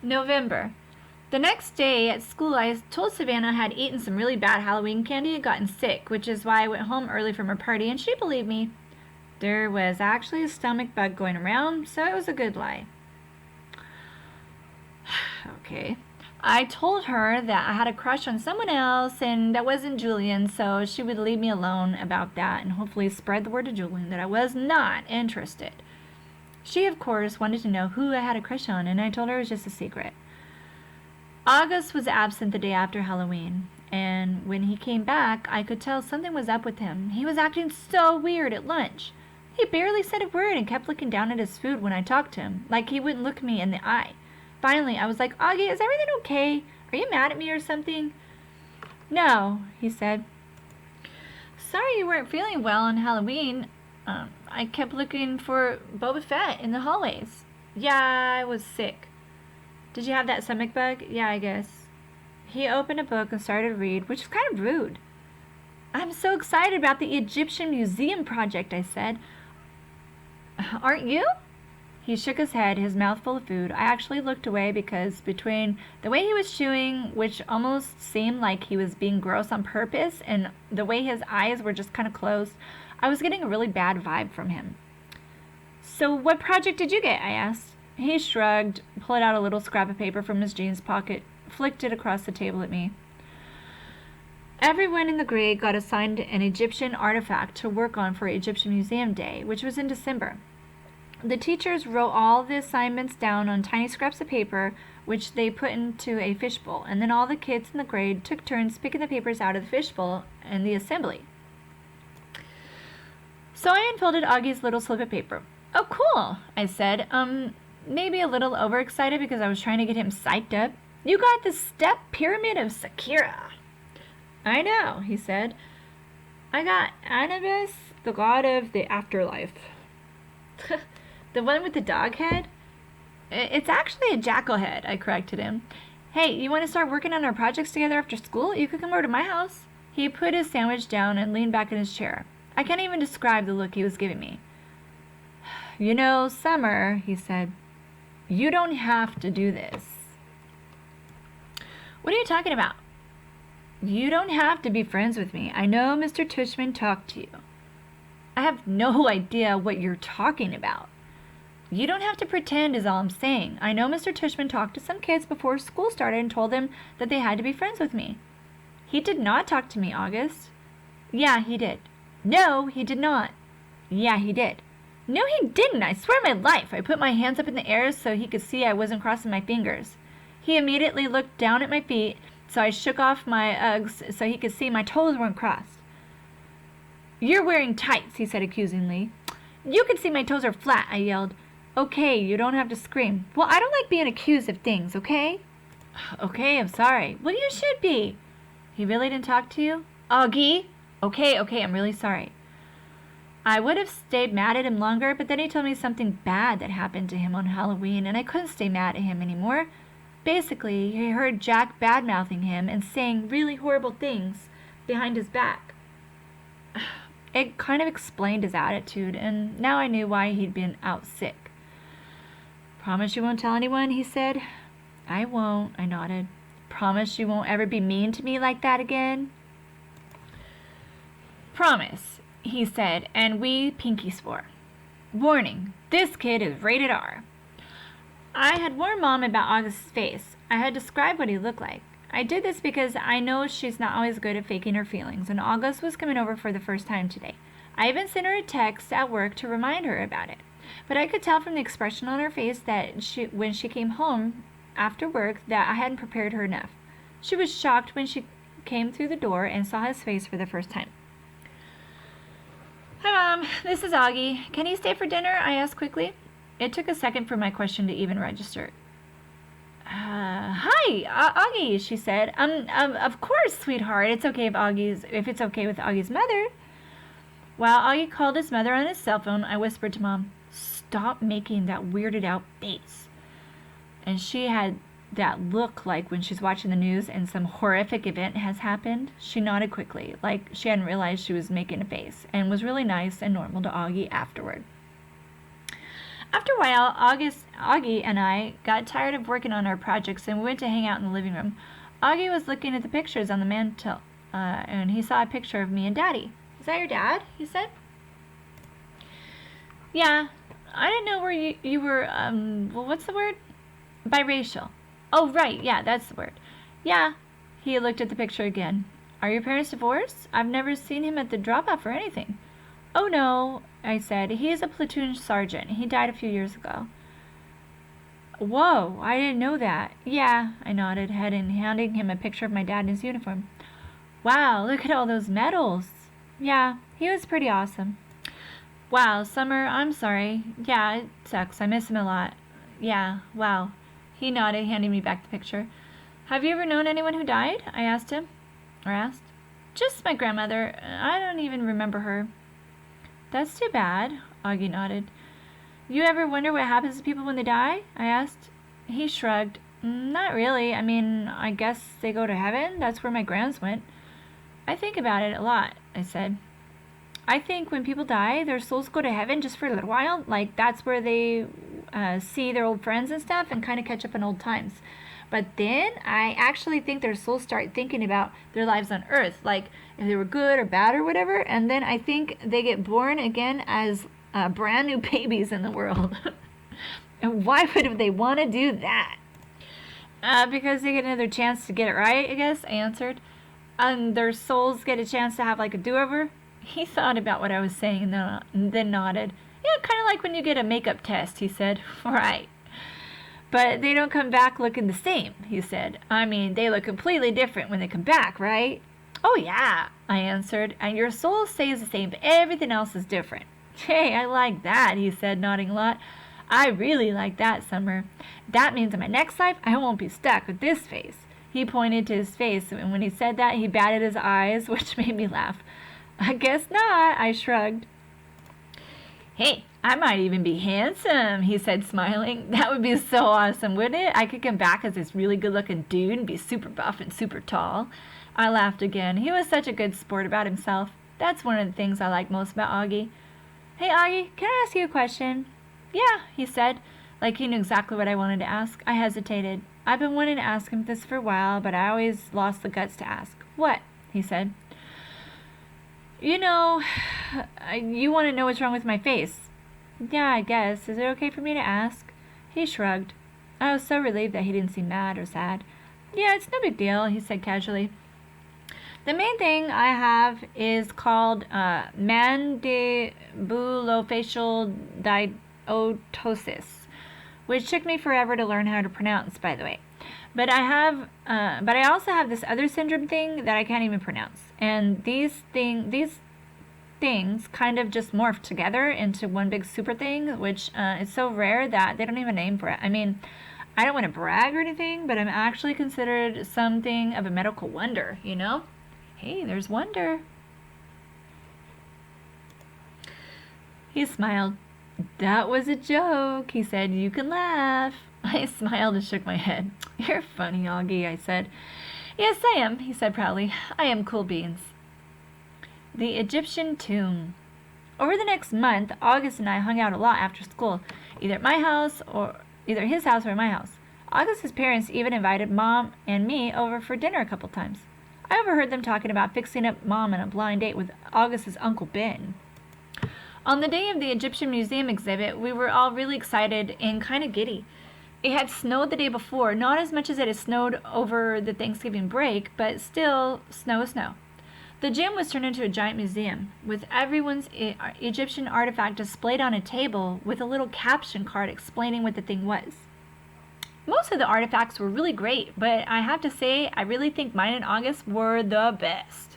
November. The next day at school, I told Savannah I had eaten some really bad Halloween candy and gotten sick, which is why I went home early from her party, and she believed me. There was actually a stomach bug going around, so it was a good lie. Okay. I told her that I had a crush on someone else and that wasn't Julian, so she would leave me alone about that and hopefully spread the word to Julian that I was not interested. She, of course, wanted to know who I had a crush on, and I told her it was just a secret. August was absent the day after Halloween, and when he came back, I could tell something was up with him. He was acting so weird at lunch. He barely said a word and kept looking down at his food when I talked to him, like he wouldn't look me in the eye. Finally, I was like, Augie, is everything okay? Are you mad at me or something? No, he said. Sorry you weren't feeling well on Halloween. I kept looking for Boba Fett in the hallways. Yeah, I was sick. Did you have that stomach bug? Yeah, I guess. He opened a book and started to read, which is kind of rude. I'm so excited about the Egyptian Museum project, I said. Aren't you? He shook his head, his mouth full of food. I actually looked away because between the way he was chewing, which almost seemed like he was being gross on purpose, and the way his eyes were just kind of closed, I was getting a really bad vibe from him. So what project did you get? I asked. He shrugged, pulled out a little scrap of paper from his jeans pocket, flicked it across the table at me. Everyone in the grade got assigned an Egyptian artifact to work on for Egyptian Museum Day, which was in December. The teachers wrote all the assignments down on tiny scraps of paper, which they put into a fishbowl, and then all the kids in the grade took turns picking the papers out of the fishbowl in the assembly. So I unfolded Augie's little slip of paper. Oh, cool, I said, maybe a little overexcited because I was trying to get him psyched up. You got the step pyramid of Sakura. I know, he said. I got Anubis, the god of the afterlife. The one with the dog head? It's actually a jackal head, I corrected him. Hey, you want to start working on our projects together after school? You could come over to my house. He put his sandwich down and leaned back in his chair. I can't even describe the look he was giving me. You know, Summer, he said, you don't have to do this. What are you talking about? You don't have to be friends with me. I know Mr. Tushman talked to you. I have no idea what you're talking about. You don't have to pretend is all I'm saying. I know Mr. Tushman talked to some kids before school started and told them that they had to be friends with me. He did not talk to me, August. Yeah, he did. No, he did not. Yeah, he did. No, he didn't. I swear my life. I put my hands up in the air so he could see I wasn't crossing my fingers. He immediately looked down at my feet, so I shook off my Uggs so he could see my toes weren't crossed. You're wearing tights, he said accusingly. You can see my toes are flat, I yelled. Okay, you don't have to scream. Well, I don't like being accused of things, okay? Okay, I'm sorry. Well, you should be. He really didn't talk to you? Augie? Okay, I'm really sorry. I would have stayed mad at him longer, but then he told me something bad that happened to him on Halloween, and I couldn't stay mad at him anymore. Basically, he heard Jack bad-mouthing him and saying really horrible things behind his back. It kind of explained his attitude, and now I knew why he'd been out sick. Promise you won't tell anyone, he said. I won't, I nodded. Promise you won't ever be mean to me like that again? Promise, he said, and we pinky swore. Warning, this kid is rated R. I had warned Mom about August's face. I had described what he looked like. I did this because I know she's not always good at faking her feelings, and August was coming over for the first time today. I even sent her a text at work to remind her about it. But I could tell from the expression on her face that when she came home after work that I hadn't prepared her enough. She was shocked when she came through the door and saw his face for the first time. Hi, Mom. This is Augie. Can you stay for dinner? I asked quickly. It took a second for my question to even register. Hi, Augie, she said. Of course, sweetheart. It's okay if it's okay with Augie's mother. While Augie called his mother on his cell phone, I whispered to Mom, stop making that weirded out face. And she had that look like when she's watching the news and some horrific event has happened. She nodded quickly, like she hadn't realized she was making a face, and was really nice and normal to Augie afterward. After a while, Augie and I got tired of working on our projects and we went to hang out in the living room. Augie was looking at the pictures on the mantel, and he saw a picture of me and Daddy. "Is that your dad?" he said. "Yeah, I didn't know where you were, well, what's the word? Biracial." "Oh, right, yeah, that's the word." "Yeah." He looked at the picture again. "Are your parents divorced? I've never seen him at the drop-off or anything." "Oh, no," I said. "He is a platoon sergeant. He died a few years ago." "Whoa, I didn't know that." "Yeah," I nodded, head and handing him a picture of my dad in his uniform. "Wow, look at all those medals." "Yeah, he was pretty awesome." "Wow, Summer, I'm sorry. Yeah, it sucks. I miss him a lot." "Yeah, wow." He nodded, handing me back the picture. "Have you ever known anyone who died?" I asked him. "Just my grandmother. I don't even remember her." "That's too bad," Augie nodded. "You ever wonder what happens to people when they die?" I asked. He shrugged. "Not really. I mean, I guess they go to heaven. That's where my grands went." "I think about it a lot," I said. "I think when people die, their souls go to heaven just for a little while. Like, that's where they see their old friends and stuff and kind of catch up on old times. But then I actually think their souls start thinking about their lives on Earth, like if they were good or bad or whatever. And then I think they get born again as brand new babies in the world." "And why would they want to do that?" Because they get another chance to get it right, I guess," I answered. "And their souls get a chance to have like a do-over." He thought about what I was saying and then nodded. "Yeah, kind of like when you get a makeup test," he said. "Right. But they don't come back looking the same," he said. "I mean, they look completely different when they come back, right?" "Oh, yeah," I answered. "And your soul stays the same, but everything else is different." "Hey, I like that," he said, nodding a lot. "I really like that, Summer. That means in my next life, I won't be stuck with this face." He pointed to his face, and when he said that, he batted his eyes, which made me laugh. "I guess not," I shrugged. "Hey, I might even be handsome," he said, smiling. "That would be so awesome, wouldn't it? I could come back as this really good-looking dude and be super buff and super tall." I laughed again. He was such a good sport about himself. That's one of the things I like most about Augie. "Hey, Augie, can I ask you a question?" "Yeah," he said, like he knew exactly what I wanted to ask. I hesitated. I've been wanting to ask him this for a while, but I always lost the guts to ask. "What?" he said. "You know, you want to know what's wrong with my face." "Yeah, I guess. Is it okay for me to ask?" He shrugged. I was so relieved that he didn't seem mad or sad. "Yeah, it's no big deal," he said casually. "The main thing I have is called mandibulofacial dysostosis, which took me forever to learn how to pronounce, by the way. But I also have this other syndrome thing that I can't even pronounce. And these things kind of just morph together into one big super thing, which is so rare that they don't even name for it. I mean, I don't want to brag or anything, but I'm actually considered something of a medical wonder, you know? Hey, there's wonder." He smiled. "That was a joke," he said. "You can laugh." I smiled and shook my head. "You're funny, Augie," I said. "Yes, I am," he said proudly. "I am cool beans." The Egyptian tomb. Over the next month, August and I hung out a lot after school, either his house or my house. August's parents even invited Mom and me over for dinner a couple times. I overheard them talking about fixing up Mom on a blind date with August's Uncle Ben. On the day of the Egyptian Museum exhibit, we were all really excited and kind of giddy. It had snowed the day before, not as much as it had snowed over the Thanksgiving break, but still snow. The gym was turned into a giant museum, with everyone's Egyptian artifact displayed on a table with a little caption card explaining what the thing was. Most of the artifacts were really great, but I have to say, I really think mine and August were the best.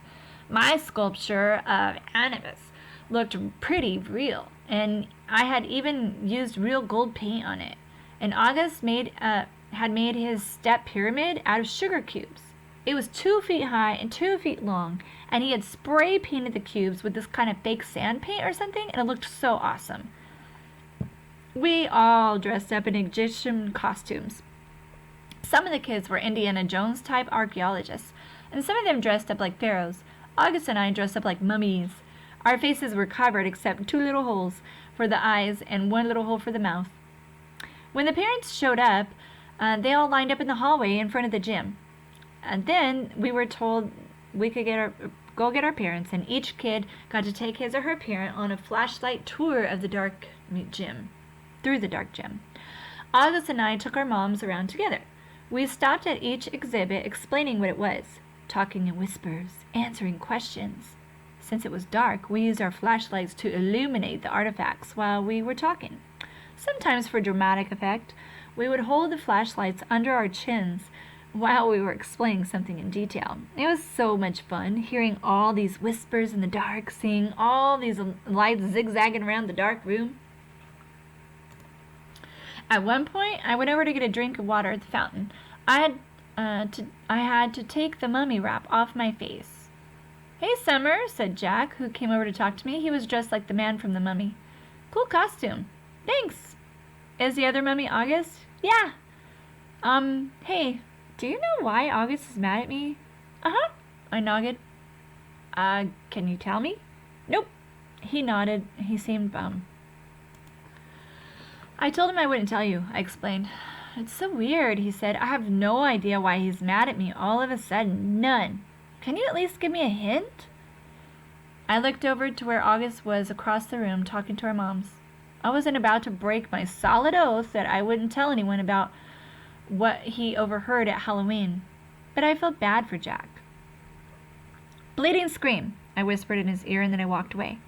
My sculpture of Anubis looked pretty real, and I had even used real gold paint on it. And August had made his step pyramid out of sugar cubes. It was 2 feet high and 2 feet long, and he had spray painted the cubes with this kind of fake sand paint or something, and it looked so awesome. We all dressed up in Egyptian costumes. Some of the kids were Indiana Jones type archaeologists, and some of them dressed up like pharaohs. August and I dressed up like mummies. Our faces were covered except 2 little holes for the eyes and one little hole for the mouth. When the parents showed up, they all lined up in the hallway in front of the gym. And then we were told we could go get our parents, and each kid got to take his or her parent on a flashlight tour of the dark gym, through the dark gym. August and I took our moms around together. We stopped at each exhibit explaining what it was, talking in whispers, answering questions. Since it was dark, we used our flashlights to illuminate the artifacts while we were talking. Sometimes for dramatic effect, we would hold the flashlights under our chins while we were explaining something in detail. It was so much fun, hearing all these whispers in the dark, seeing all these lights zigzagging around the dark room. At one point, I went over to get a drink of water at the fountain. I had to take the mummy wrap off my face. "Hey, Summer," said Jack, who came over to talk to me. He was dressed like the man from the mummy. "Cool costume." "Thanks." "Is the other mummy August?" "Yeah." Hey, do you know why August is mad at me?" "Uh-huh," I nodded. Can you tell me?" "Nope." He nodded. He seemed bummed. "I told him I wouldn't tell you," I explained. "It's so weird," he said. "I have no idea why he's mad at me all of a sudden. None. Can you at least give me a hint?" I looked over to where August was across the room talking to our moms. I wasn't about to break my solid oath that I wouldn't tell anyone about what he overheard at Halloween, but I felt bad for Jack. "Bleeding scream," I whispered in his ear, and then I walked away.